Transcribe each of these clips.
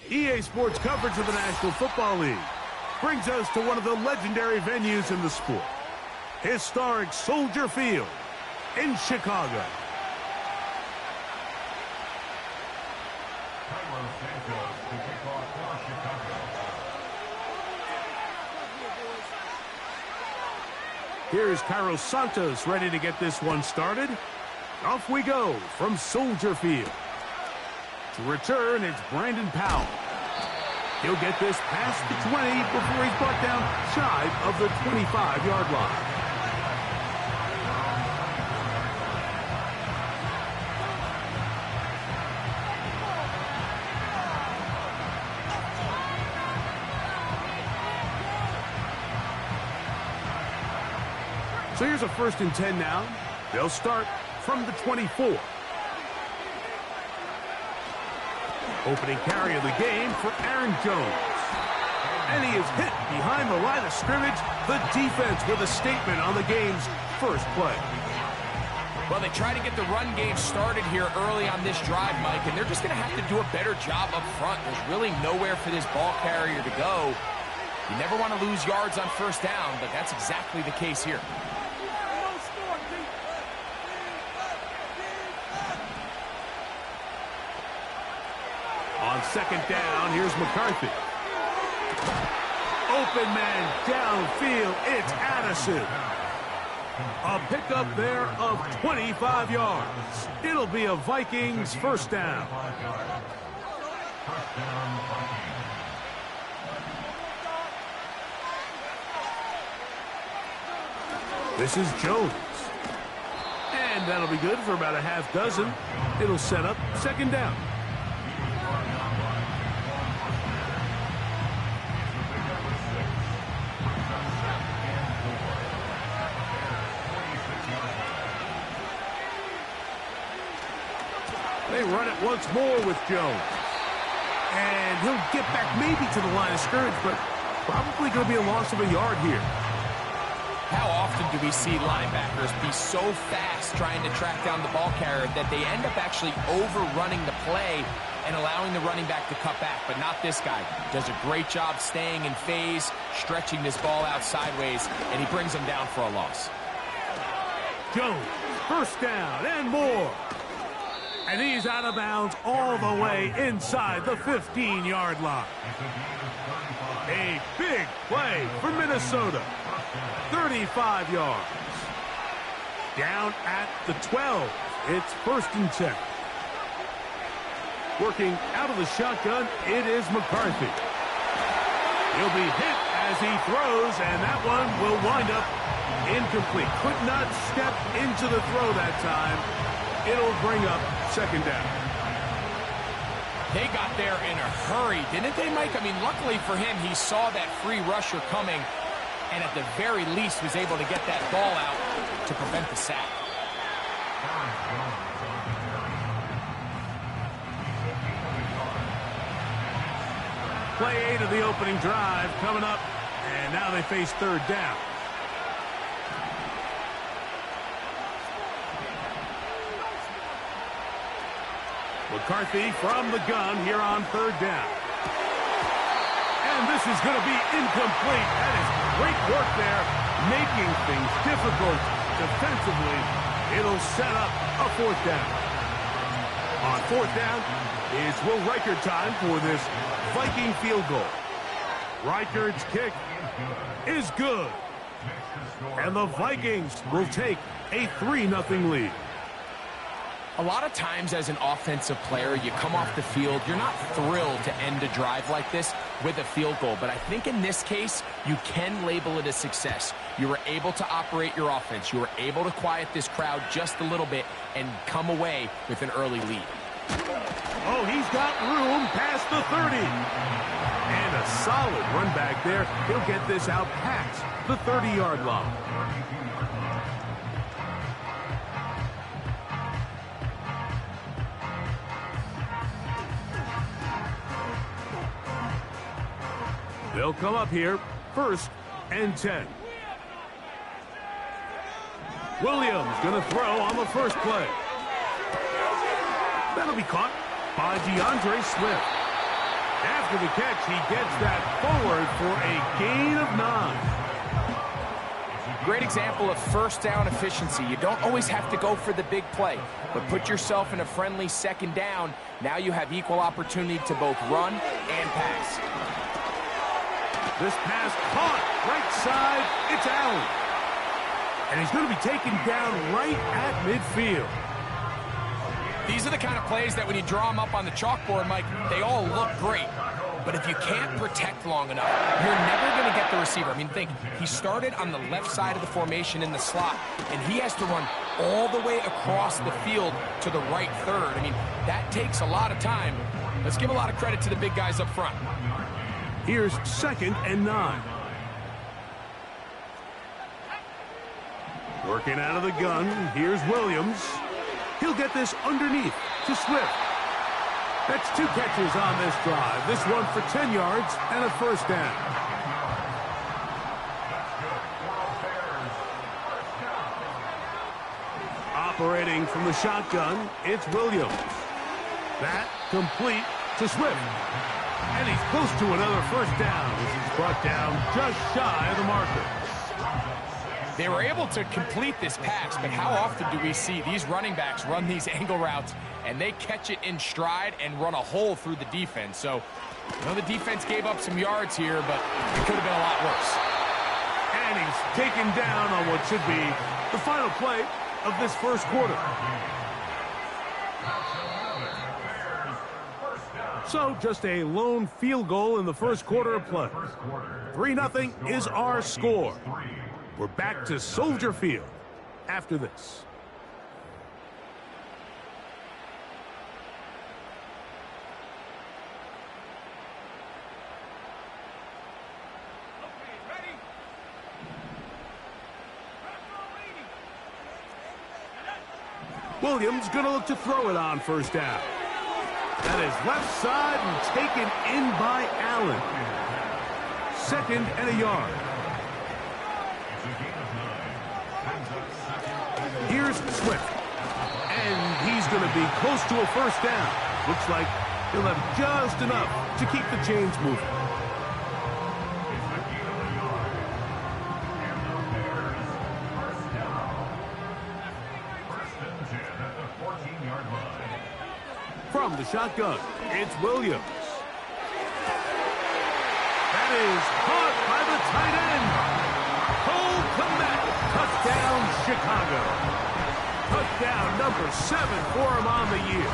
EA Sports coverage of the National Football League brings us to one of the legendary venues in the sport, historic Soldier Field in Chicago. Here's Carlos Santos ready to get this one started. Off we go from Soldier Field. To return, it's Brandon Powell. He'll get this past the 20 before he's brought down shy of the 25-yard line. So here's a 1st and 10 now. They'll start from the 24. Opening carry of the game for Aaron Jones. And he is hit behind the line of scrimmage. The defense with a statement on the game's first play. Well, they try to get the run game started here early on this drive, Mike, and they're just going to have to do a better job up front. There's really nowhere for this ball carrier to go. You never want to lose yards on 1st down, but that's exactly the case here. On 2nd down, here's McCarthy. Open man downfield, it's Addison. A pickup there of 25 yards. It'll be a Vikings 1st down. This is Jones. And that'll be good for about a half dozen. It'll set up 2nd down. They run it once more with Jones. And he'll get back maybe to the line of scrimmage, but probably going to be a loss of a yard here. How often do we see linebackers be so fast trying to track down the ball carrier that they end up actually overrunning the play and allowing the running back to cut back? But not this guy. Does a great job staying in phase, stretching this ball out sideways, and he brings him down for a loss. Jones, 1st down and more. And he's out of bounds all the way inside the 15-yard line. A big play for Minnesota. 35 yards. Down at the 12. It's 1st and 10. Working out of the shotgun, it is McCarthy. He'll be hit as he throws, and that one will wind up incomplete. Could not step into the throw that time. It'll bring up 2nd down. They got there in a hurry, didn't they, Mike? I mean, luckily for him, he saw that free rusher coming and at the very least was able to get that ball out to prevent the sack. Play 8 of the opening drive coming up, and now they face 3rd down. McCarthy from the gun here on 3rd down. And this is going to be incomplete. That is great work there, making things difficult defensively. It'll set up a 4th down. On 4th down, it's Will Reichard time for this Viking field goal. Reichard's kick is good. And the Vikings will take a 3-0 lead. A lot of times as an offensive player, you come off the field, you're not thrilled to end a drive like this with a field goal. But I think in this case, you can label it a success. You were able to operate your offense. You were able to quiet this crowd just a little bit and come away with an early lead. Oh, he's got room past the 30. And a solid run back there. He'll get this out past the 30-yard line. They'll come up here, 1st and 10. Williams going to throw on the first play. That'll be caught by DeAndre Swift. After the catch, he gets that forward for a gain of 9. Great example of first down efficiency. You don't always have to go for the big play, but put yourself in a friendly second down. Now you have equal opportunity to both run and pass. This pass caught right side. It's Allen. And he's going to be taken down right at midfield. These are the kind of plays that when you draw them up on the chalkboard, Mike, they all look great. But if you can't protect long enough, you're never going to get the receiver. I mean, think, he started on the left side of the formation in the slot, and he has to run all the way across the field to the right third. I mean, that takes a lot of time. Let's give a lot of credit to the big guys up front. Here's 2nd and 9. Working out of the gun, here's Williams. He'll get this underneath to Swift. That's 2 catches on this drive. This one for 10 yards and a first down. Operating from the shotgun, it's Williams. That complete to Swift. And he's close to another first down as he's brought down just shy of the marker. They were able to complete this pass, but how often do we see these running backs run these angle routes and they catch it in stride and run a hole through the defense? So, you know, the defense gave up some yards here, but it could have been a lot worse. And he's taken down on what should be the final play of this first quarter. So, just a lone field goal in the first quarter of play. 3-0 is our score. We're back to Soldier Field after this. Williams going to look to throw it on first down. That is left side and taken in by Allen. 2nd and a yard. Here's Swift. And he's going to be close to a first down. Looks like he'll have just enough to keep the chains moving. From the shotgun, it's Williams. That is caught by the tight end. Cole Kmet, touchdown Chicago. Touchdown number 7 for him on the year.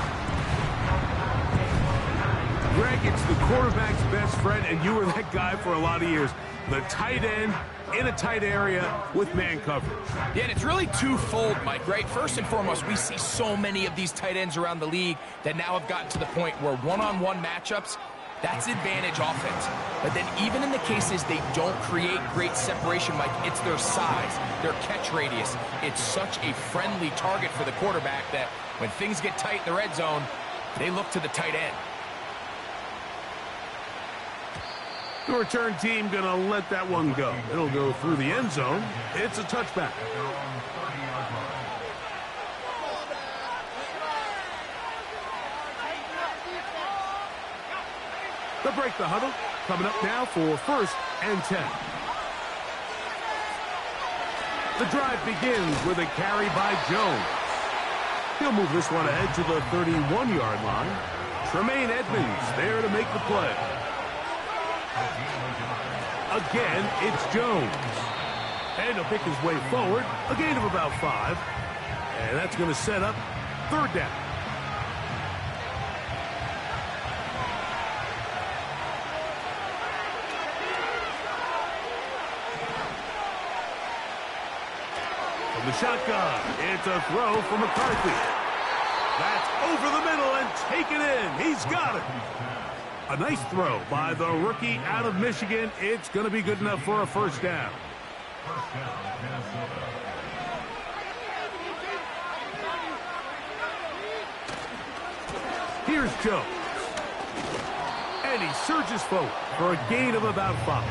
Greg, it's the quarterback's best friend, and you were that guy for a lot of years. The tight end in a tight area with man coverage. Yeah, and it's really twofold, Mike, right? First and foremost, we see so many of these tight ends around the league that now have gotten to the point where one-on-one matchups, that's advantage offense. But then even in the cases they don't create great separation, Mike, it's their size, their catch radius. It's such a friendly target for the quarterback that when things get tight in the red zone, they look to the tight end. The return team going to let that one go. It'll go through the end zone. It's a touchback. They'll break the huddle. Coming up now for 1st and 10. The drive begins with a carry by Jones. He'll move this one ahead to the 31-yard line. Tremaine Edmonds there to make the play. Again, it's Jones. And he'll pick his way forward. A gain of about 5. And that's going to set up 3rd down. From the shotgun, it's a throw from McCarthy. That's over the middle and taken in. He's got it. A nice throw by the rookie out of Michigan. It's going to be good enough for a first down. Here's Jones. And he surges forward for a gain of about 5.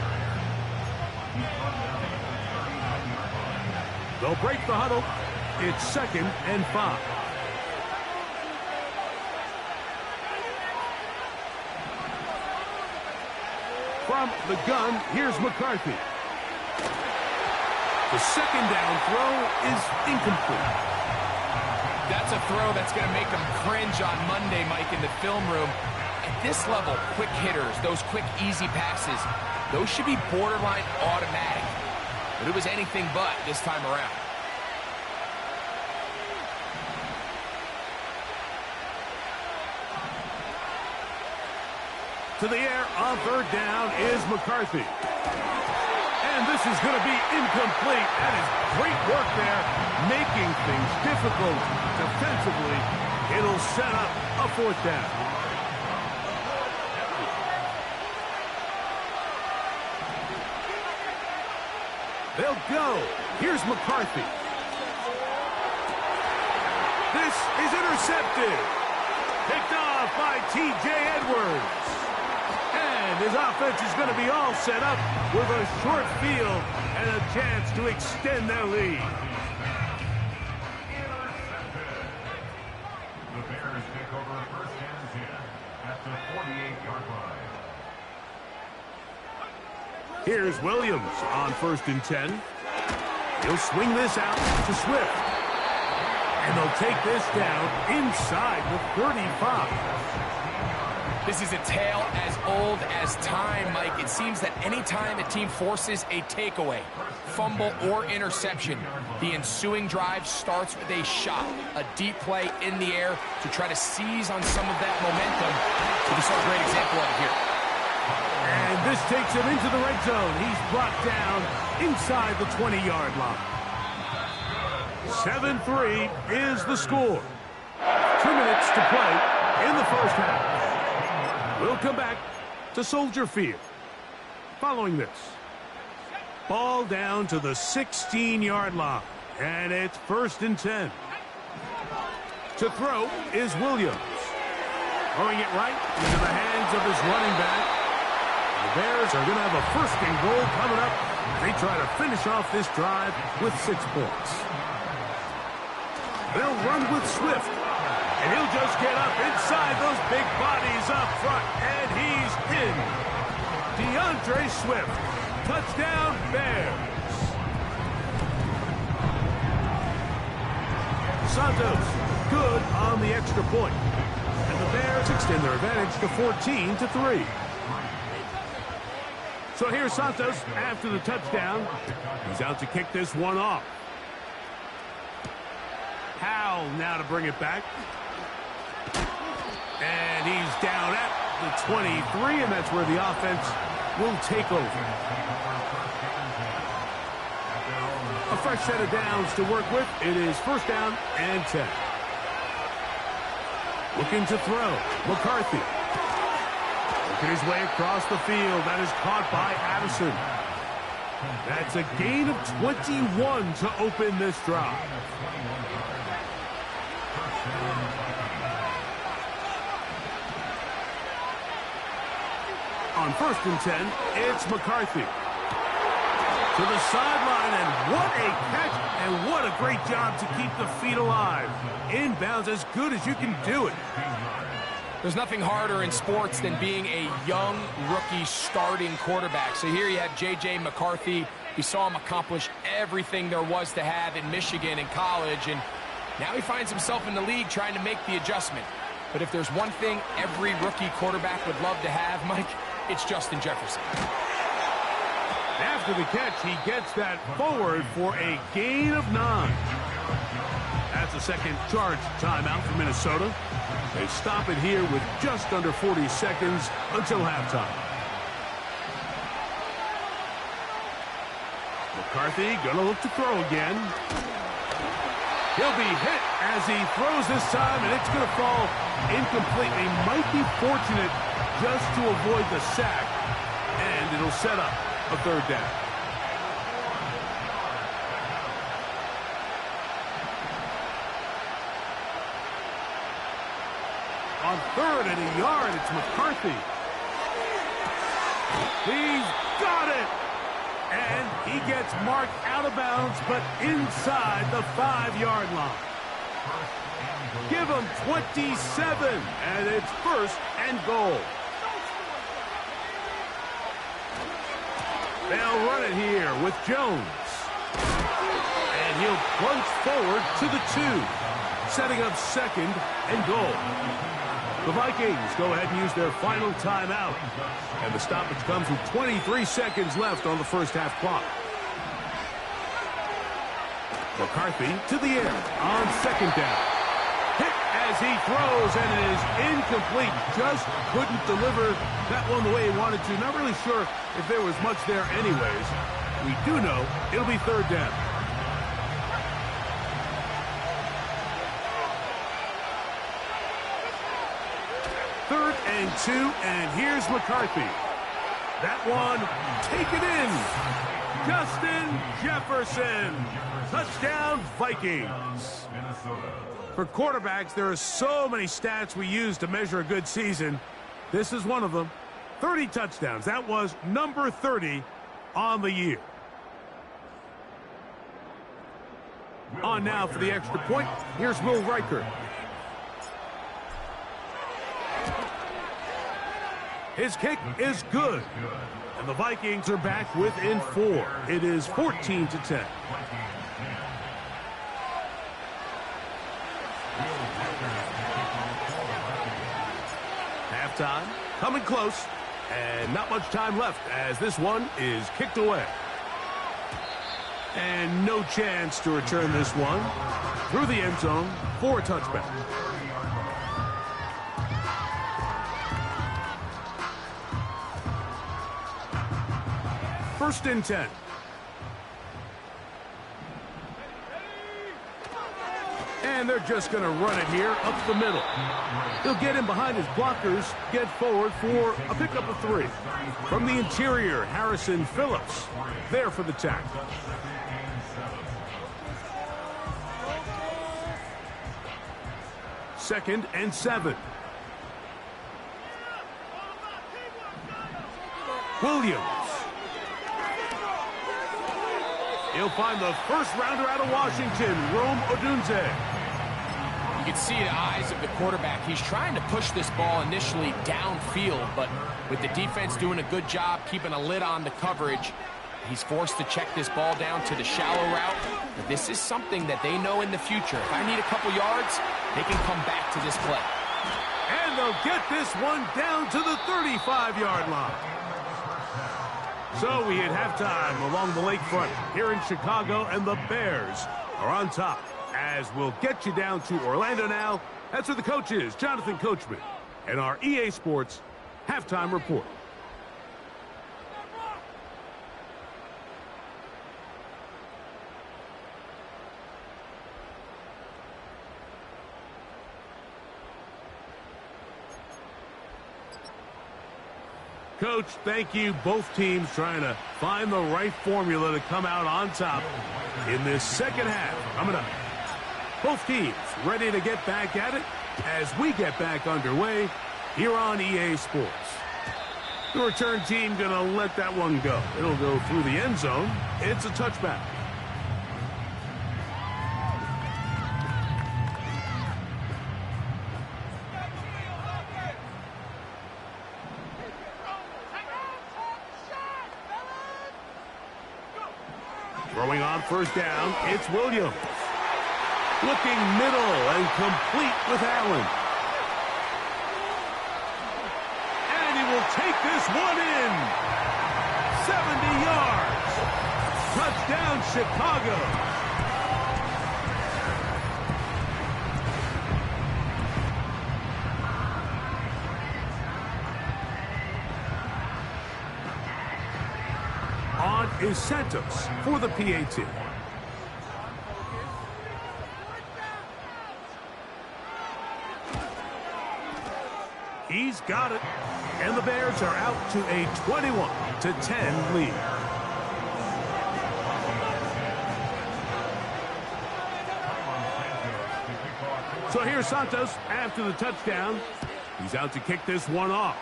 They'll break the huddle. It's 2nd and 5. From the gun, here's McCarthy. The second down throw is incomplete. That's a throw that's going to make them cringe on Monday, Mike, in the film room. At this level, quick hitters, those quick, easy passes, those should be borderline automatic. But it was anything but this time around. To the air on third down is McCarthy. And this is going to be incomplete. That is great work there, making things difficult defensively. It'll set up a fourth down. They'll go. Here's McCarthy. This is intercepted. Picked off by T.J. Edwards. And his offense is going to be all set up with a short field and a chance to extend their lead. The Bears take over first and 10 at the 48-yard line. Here's Williams on first and 10. He'll swing this out to Swift. And they'll take this down inside the 35. This is a tale as old as time, Mike. It seems that any time a team forces a takeaway, fumble, or interception, the ensuing drive starts with a shot, a deep play in the air to try to seize on some of that momentum. So we saw a great example of it here. And this takes him into the red zone. He's brought down inside the 20-yard line. 7-3 is the score. 2 minutes to play in the first half. We'll come back to Soldier Field. Following this, ball down to the 16-yard line, and it's first and 10. To throw is Williams. Throwing it right into the hands of his running back. The Bears are going to have a first and goal coming up. They try to finish off this drive with 6 points. They'll run with Swift. And he'll just get up inside those big bodies up front. And he's in. DeAndre Swift. Touchdown, Bears. Santos, good on the extra point. And the Bears extend their advantage to 14-3. So here's Santos after the touchdown. He's out to kick this one off. Howell now to bring it back. And he's down at the 23, and that's where the offense will take over. A fresh set of downs to work with. It is first down and 10. Looking to throw. McCarthy. Working his way across the field. That is caught by Addison. That's a gain of 21 to open this drive. On first and 10, it's McCarthy. To the sideline, and what a catch, and what a great job to keep the feet alive. Inbounds as good as you can do it. There's nothing harder in sports than being a young rookie starting quarterback. So here you have J.J. McCarthy. We saw him accomplish everything there was to have in Michigan in college, and now he finds himself in the league trying to make the adjustment. But if there's one thing every rookie quarterback would love to have, Mike, it's Justin Jefferson. After the catch, he gets that forward for a gain of 9. That's a second charge timeout for Minnesota. They stop it here with just under 40 seconds until halftime. McCarthy gonna look to throw again. He'll be hit as he throws this time, and it's gonna fall incomplete. He might be fortunate just to avoid the sack, and it'll set up a third down. On third and a yard, it's McCarthy. He's got it! And he gets marked out of bounds, but inside the 5-yard line. Give him 27, and it's first and goal. They'll run it here with Jones. And he'll plunge forward to the 2, setting up second and goal. The Vikings go ahead and use their final timeout. And the stoppage comes with 23 seconds left on the first half clock. McCarthy to the air on second down. Hit as he throws, and it is incomplete. Just couldn't deliver that one the way he wanted to. Not really sure if there was much there anyways. We do know it'll be third down. Third and 2, and here's McCarthy. That one, take it in. Justin Jefferson. Touchdown, Vikings. For quarterbacks, there are so many stats we use to measure a good season. This is one of them. 30 touchdowns. That was number 30 on the year. On now for the extra point. Here's Will Riker. His kick is good. And the Vikings are back within 4. It is 14-10. Halftime, coming close, and not much time left as this one is kicked away. And no chance to return this one through the end zone for a touchback. First and 10. And they're just going to run it here up the middle. He'll get in behind his blockers, get forward for a pickup of 3. From the interior, Harrison Phillips there for the tackle. Second and 7. Williams. He'll find the first rounder out of Washington, Rome Odunze. You can see the eyes of the quarterback. He's trying to push this ball initially downfield, but with the defense doing a good job keeping a lid on the coverage, he's forced to check this ball down to the shallow route. But this is something that they know in the future. If I need a couple yards, they can come back to this play. And they'll get this one down to the 35-yard line. So we hit halftime along the lakefront here in Chicago, and the Bears are on top. As we'll get you down to Orlando now. That's where the coach is, Jonathan Coachman, and our EA Sports halftime report. Coach, thank you. Both teams trying to find the right formula to come out on top in this second half. Coming up, both teams ready to get back at it as we get back underway here on EA Sports. The return team going to let that one go. It'll go through the end zone. It's a touchback. Throwing on first down, it's Williams. Looking middle and complete with Allen. And he will take this one in. 70 yards. Touchdown, Chicago. Is Santos for the PAT. He's got it. And the Bears are out to a 21-10 lead. So here's Santos after the touchdown. He's out to kick this one off.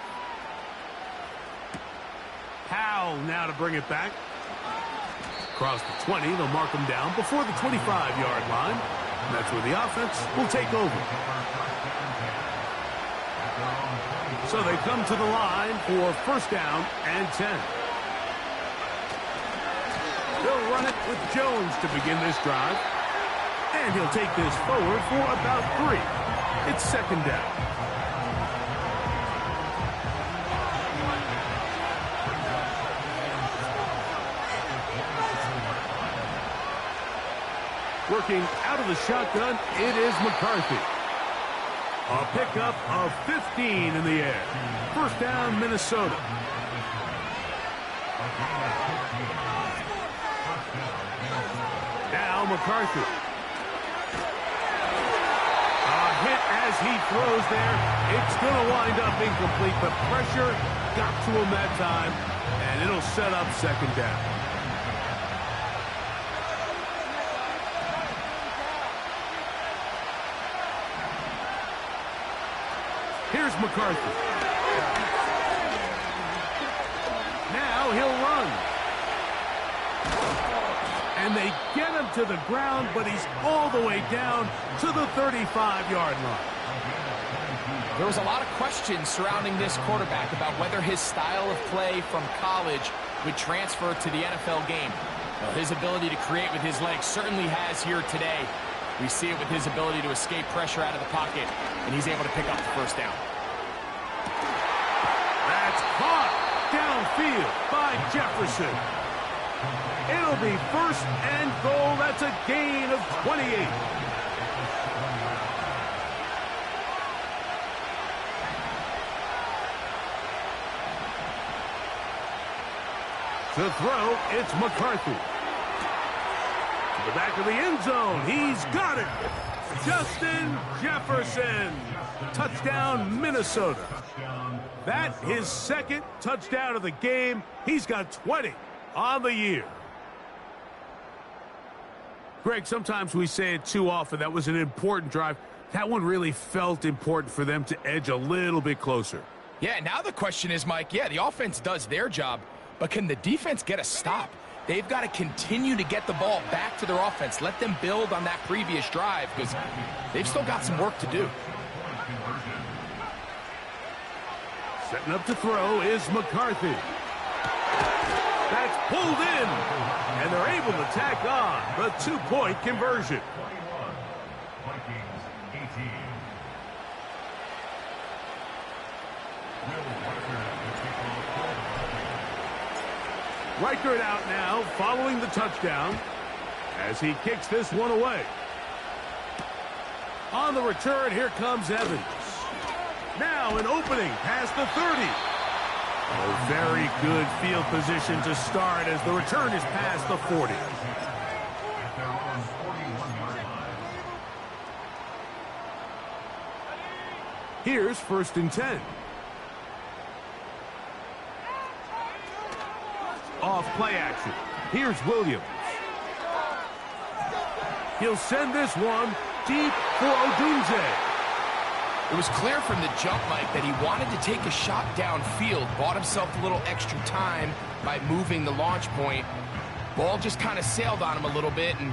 Powell now to bring it back. Across the 20, they'll mark him down before the 25-yard line. And that's where the offense will take over. So they come to the line for first down and 10. run it with Jones to begin this drive. And he'll take this forward for about 3. It's second down. Working out of the shotgun, it is McCarthy. A pickup of 15 in the air. First down, Minnesota. Now McCarthy. A hit as he throws there. It's going to wind up incomplete. The pressure got to him that time, and it'll set up second down. Here's McCarthy. Now he'll run. And they get him to the ground, but he's all the way down to the 35-yard line. There was a lot of questions surrounding this quarterback about whether his style of play from college would transfer to the NFL game. Well, his ability to create with his legs certainly has here today. We see it with his ability to escape pressure out of the pocket, and he's able to pick up the first down. That's caught downfield by Jefferson. It'll be first and goal. That's a gain of 28. To throw, it's McCarthy. To the back of the end zone. He's got it. Justin Jefferson. Touchdown, Minnesota. That his second touchdown of the game. He's got 20 on the year. Greg, sometimes we say it too often. That was an important drive. That one really felt important for them to edge a little bit closer. Yeah, now the question is, Mike, yeah, the offense does their job, but can the defense get a stop? They've got to continue to get the ball back to their offense. Let them build on that previous drive because they've still got some work to do. Setting up to throw is McCarthy. That's pulled in, and they're able to tack on the 2-point conversion. Reichert out now, following the touchdown, as he kicks this one away. On the return, here comes Evans. Now an opening past the 30. A very good field position to start as the return is past the 40. Here's first and 10. Off play action. Here's Williams. He'll send this one deep for Odunze. It was clear from the jump, Mike, that he wanted to take a shot downfield, bought himself a little extra time by moving the launch point. Ball just kind of sailed on him a little bit and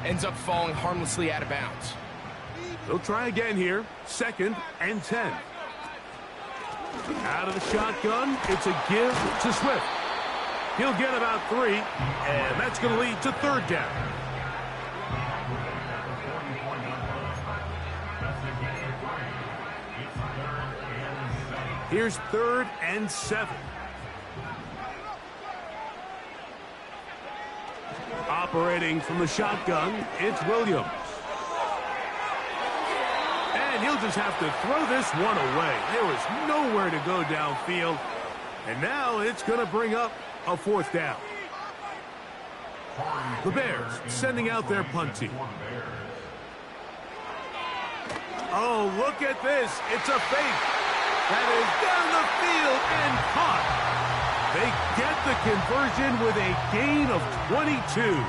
ends up falling harmlessly out of bounds. They'll try again here. Second and 10. Out of the shotgun, it's a give to Swift. He'll get about 3, and that's going to lead to third down. Here's third and 7. Operating from the shotgun, it's Williams. And he'll just have to throw this one away. There was nowhere to go downfield. And now it's going to bring up a fourth down. The Bears sending out their punt team. Oh, look at this. It's a fake. That is down the field and caught. They get the conversion with a gain of 22.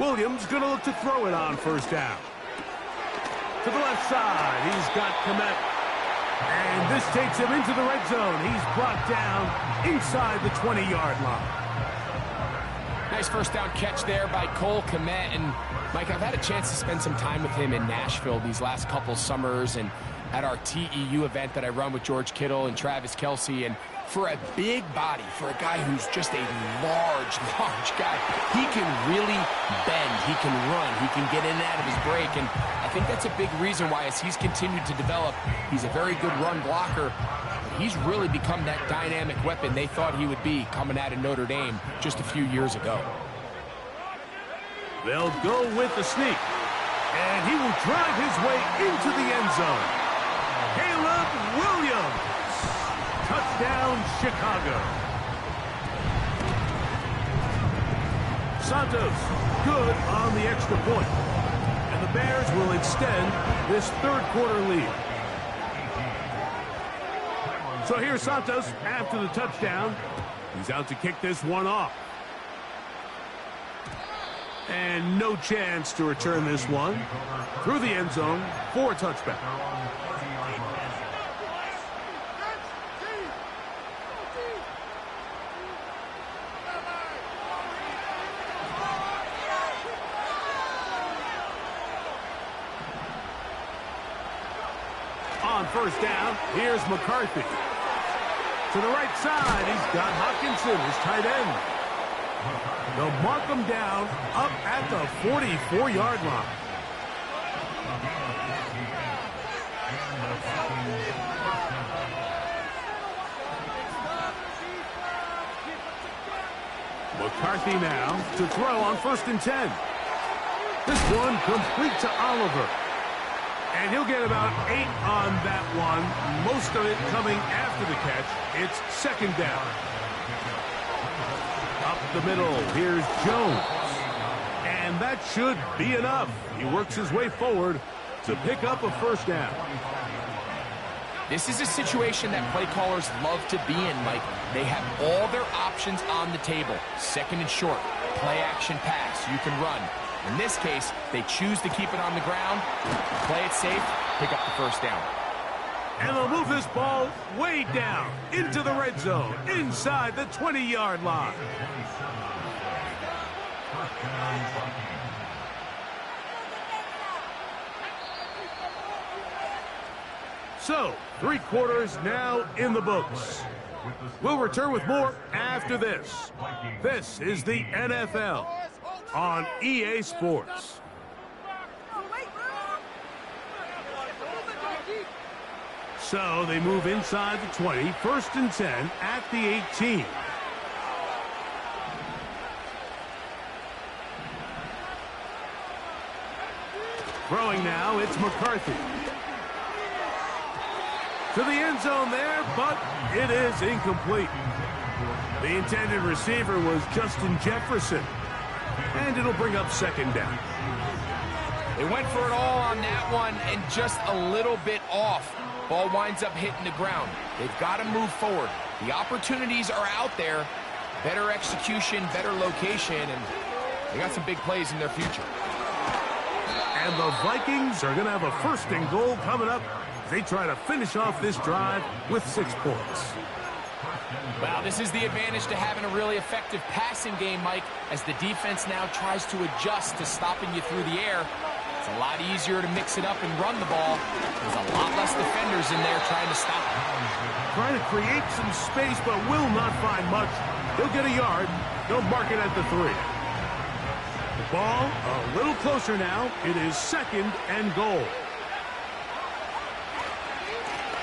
Williams going to look to throw it on first down. To the left side, he's got Kmet. And this takes him into the red zone. He's brought down inside the 20-yard line. Nice first down catch there by Cole Kmet. And, Mike, I've had a chance to spend some time with him in Nashville these last couple summers and at our TEU event that I run with George Kittle and Travis Kelce. And For a big body, for a guy who's just a large guy, he can really bend, he can run, he can get in and out of his break, and I think that's a big reason why, as he's continued to develop, he's a very good run blocker. He's really become that dynamic weapon they thought he would be coming out of Notre Dame just a few years ago. They'll go with the sneak, and he will drive his way into the end zone. Caleb Williams. Touchdown, Chicago. Santos, good on the extra point. And the Bears will extend this third-quarter lead. So here's Santos after the touchdown. He's out to kick this one off. And no chance to return this one through the end zone for a touchback. On first down, here's McCarthy. To the right side, he's got Hockenson, his tight end. They'll mark him down up at the 44-yard line. McCarthy now to throw on 1st and 10. This one complete to Oliver. And he'll get about 8 on that one, most of it coming after the catch. It's 2nd down. Up the middle, here's Jones. And that should be enough. He works his way forward to pick up a 1st down. This is a situation that play callers love to be in, Mike. They have all their options on the table. 2nd and short, play action pass, you can run. In this case, they choose to keep it on the ground, play it safe, pick up the 1st down. And they'll move this ball way down into the red zone, inside the 20-yard line. So, 3 quarters now in the books. We'll return with more after this. This is the NFL on EA Sports. So they move inside the 20, 1st and 10 at the 18. Throwing now, it's McCarthy. To the end zone there, but it is incomplete. The intended receiver was Justin Jefferson. And it'll bring up 2nd down. They went for it all on that one and just a little bit off. Ball winds up hitting the ground. They've got to move forward. The opportunities are out there. Better execution, better location, and they got some big plays in their future. And the Vikings are going to have a 1st and goal coming up. They try to finish off this drive with 6 points. Well, this is the advantage to having a really effective passing game, Mike, as the defense now tries to adjust to stopping you through the air. It's a lot easier to mix it up and run the ball. There's a lot less defenders in there trying to stop it. Trying to create some space, but will not find much. He'll get a yard. They'll mark it at the 3. The ball a little closer now. It is 2nd and goal.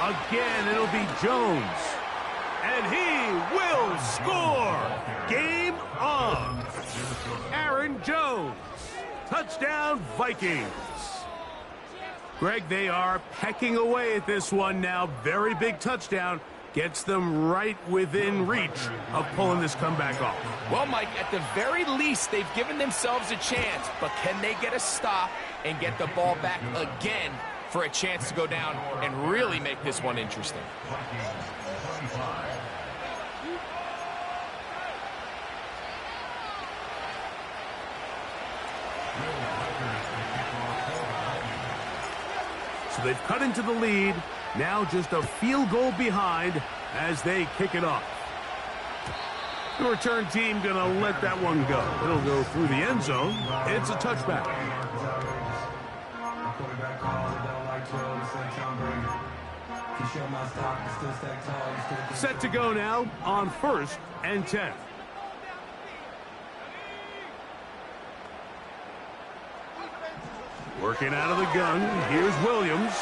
Again, it'll be Jones. And he will score! Game on! Aaron Jones. Touchdown, Vikings. Greg, they are pecking away at this one now. Very big touchdown. Gets them right within reach of pulling this comeback off. Well, Mike, at the very least, they've given themselves a chance. But can they get a stop and get the ball back again for a chance to go down and really make this one interesting? So they've cut into the lead. Now just a field goal behind as they kick it off. The return team going to let that one go. It'll go through the end zone. It's a touchback. Set to go now on 1st and 10. Working out of the gun, here's Williams.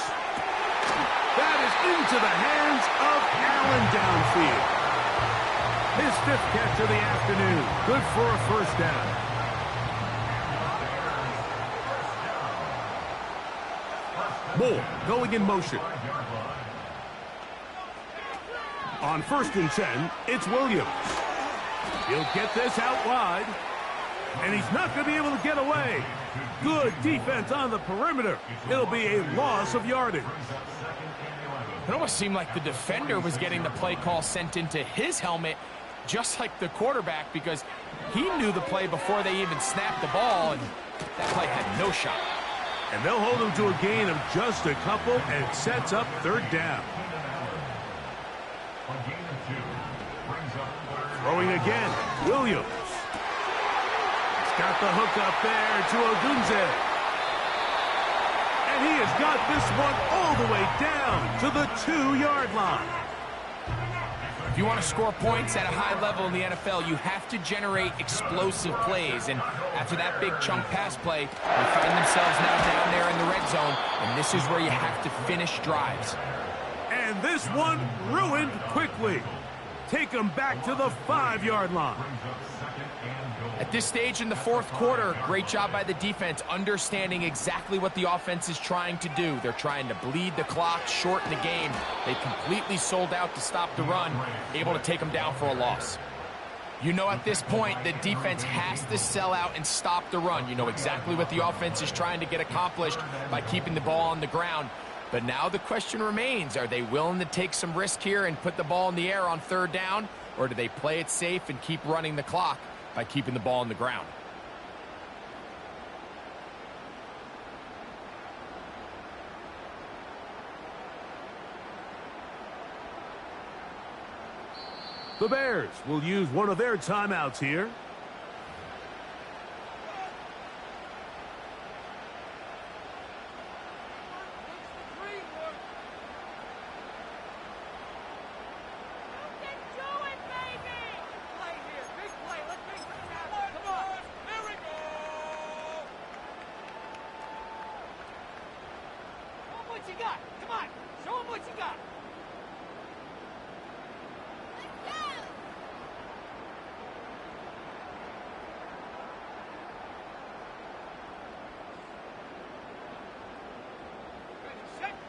That is into the hands of Allen downfield. His 5th catch of the afternoon. Good for a first down. Moore going in motion. On 1st and 10, it's Williams. He'll get this out wide. And he's not going to be able to get away. Good defense on the perimeter. It'll be a loss of yardage. It almost seemed like the defender was getting the play call sent into his helmet, just like the quarterback, because he knew the play before they even snapped the ball, and that play had no shot. And they'll hold him to a gain of just a couple, and it sets up 3rd down. Throwing again, Williams. Got the hook up there to Odunze. And he has got this one all the way down to the 2-yard line. If you want to score points at a high level in the NFL, you have to generate explosive plays. And after that big chunk pass play, they find themselves now down there in the red zone. And this is where you have to finish drives. And this one ruined quickly. Take them back to the 5-yard line. At this stage in the 4th quarter, great job by the defense, understanding exactly what the offense is trying to do. They're trying to bleed the clock, shorten the game. They completely sold out to stop the run, able to take them down for a loss. You know at this point, the defense has to sell out and stop the run. You know exactly what the offense is trying to get accomplished by keeping the ball on the ground. But now the question remains, are they willing to take some risk here and put the ball in the air on 3rd down? Or do they play it safe and keep running the clock by keeping the ball on the ground? The Bears will use one of their timeouts here.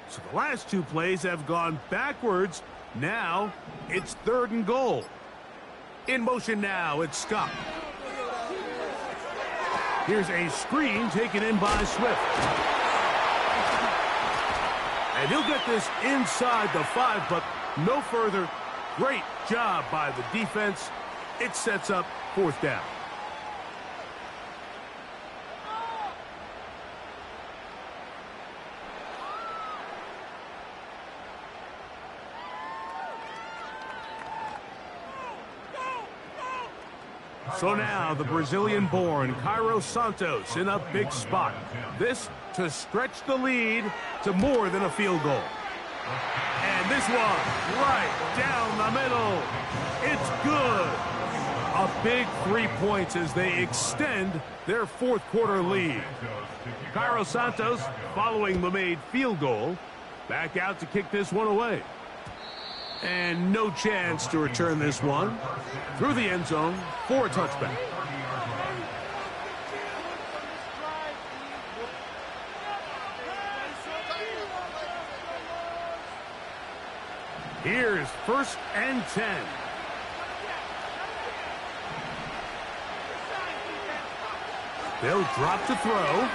So the last 2 plays have gone backwards. Now it's 3rd and goal. In motion now, it's Scott. Here's a screen taken in by Swift. And he'll get this inside the 5, but no further. Great job by the defense. It sets up 4th down. So now the Brazilian-born Cairo Santos in a big spot. This to stretch the lead to more than a field goal. And this one right down the middle. It's good. A big 3 points as they extend their 4th quarter lead. Cairo Santos following the made field goal. Back out to kick this one away. And no chance to return this one through the end zone for a touchback. Here's 1st and 10. They'll drop to throw.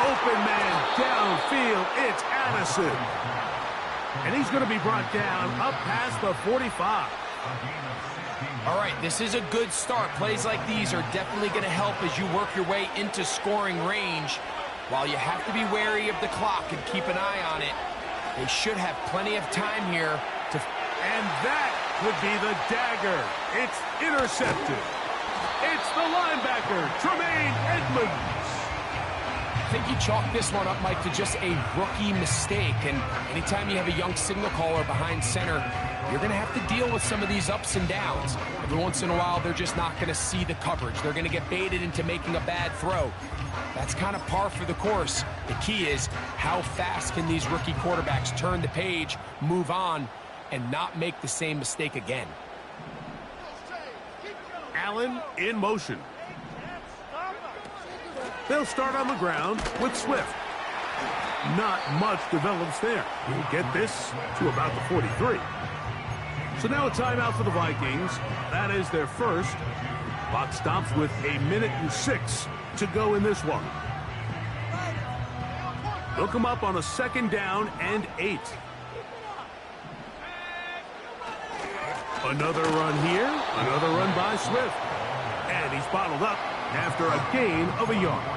Open man downfield. It's Addison. And he's going to be brought down up past the 45. All right, this is a good start. Plays like these are definitely going to help as you work your way into scoring range. While you have to be wary of the clock and keep an eye on it, they should have plenty of time here to... And that would be the dagger. It's intercepted. It's the linebacker, Tremaine Edmunds. think he chalked this one up, Mike, to just a rookie mistake. And anytime you have a young signal caller behind center, you're going to have to deal with some of these ups and downs. Every once in a while, they're just not going to see the coverage. They're going to get baited into making a bad throw. That's kind of par for the course. The key is how fast can these rookie quarterbacks turn the page, move on, and not make the same mistake again. Allen in motion. They'll start on the ground with Swift. Not much develops there. He'll get this to about the 43. So now a timeout for the Vikings. That is their first. Clock stops with 1:06 to go in this one. They'll come up on a 2nd down and 8. Another run here. Another run by Swift. And he's bottled up after a gain of a yard.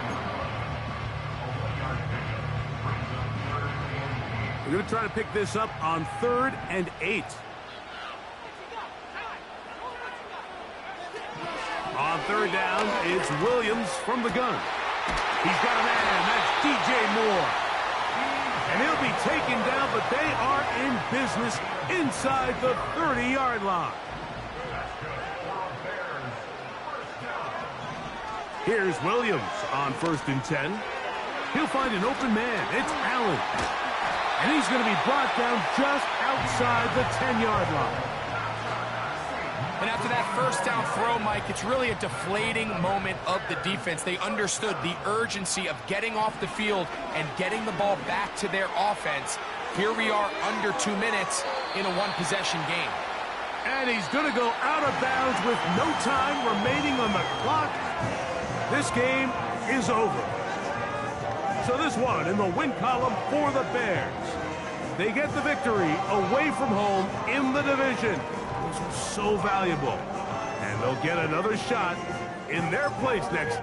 They're going to try to pick this up on 3rd and 8. On 3rd down, it's Williams from the gun. He's got a man. That's DJ Moore. And he'll be taken down, but they are in business inside the 30-yard line. Here's Williams on 1st and 10. He'll find an open man. It's Allen. And he's going to be brought down just outside the 10-yard line. And after that 1st down throw, Mike, it's really a deflating moment of the defense. They understood the urgency of getting off the field and getting the ball back to their offense. Here we are under 2 minutes in a one-possession game. And he's going to go out of bounds with no time remaining on the clock. This game is over. So this one in the win column for the Bears. They get the victory away from home in the division. Those are so valuable. And they'll get another shot in their place next.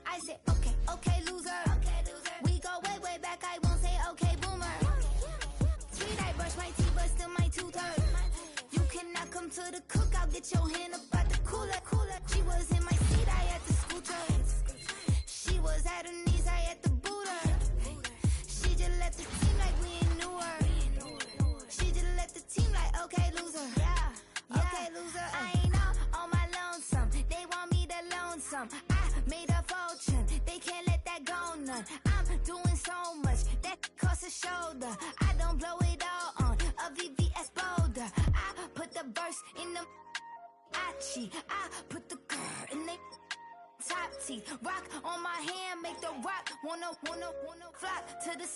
I say, okay, loser. We go way back. I won't say, okay, boomer. Sweet, I brush my teeth, but still my tooth hurt. You cannot come to the cookout, get your hand up out the cooler. She was in my seat, I had to scoot her. She was at her knees, I had to boot her. She just left the team like we ain't knew her. She just left the team like, okay, loser. Yeah, okay, loser. I ain't on my lonesome. They want me to loan some. I made a fortune. They can't let that go none. I'm doing so much that costs a shoulder. I don't blow it all on a VVS boulder. I put the verse in the I put the girl in the top teeth. Rock on my hand, make the rock wanna flock to the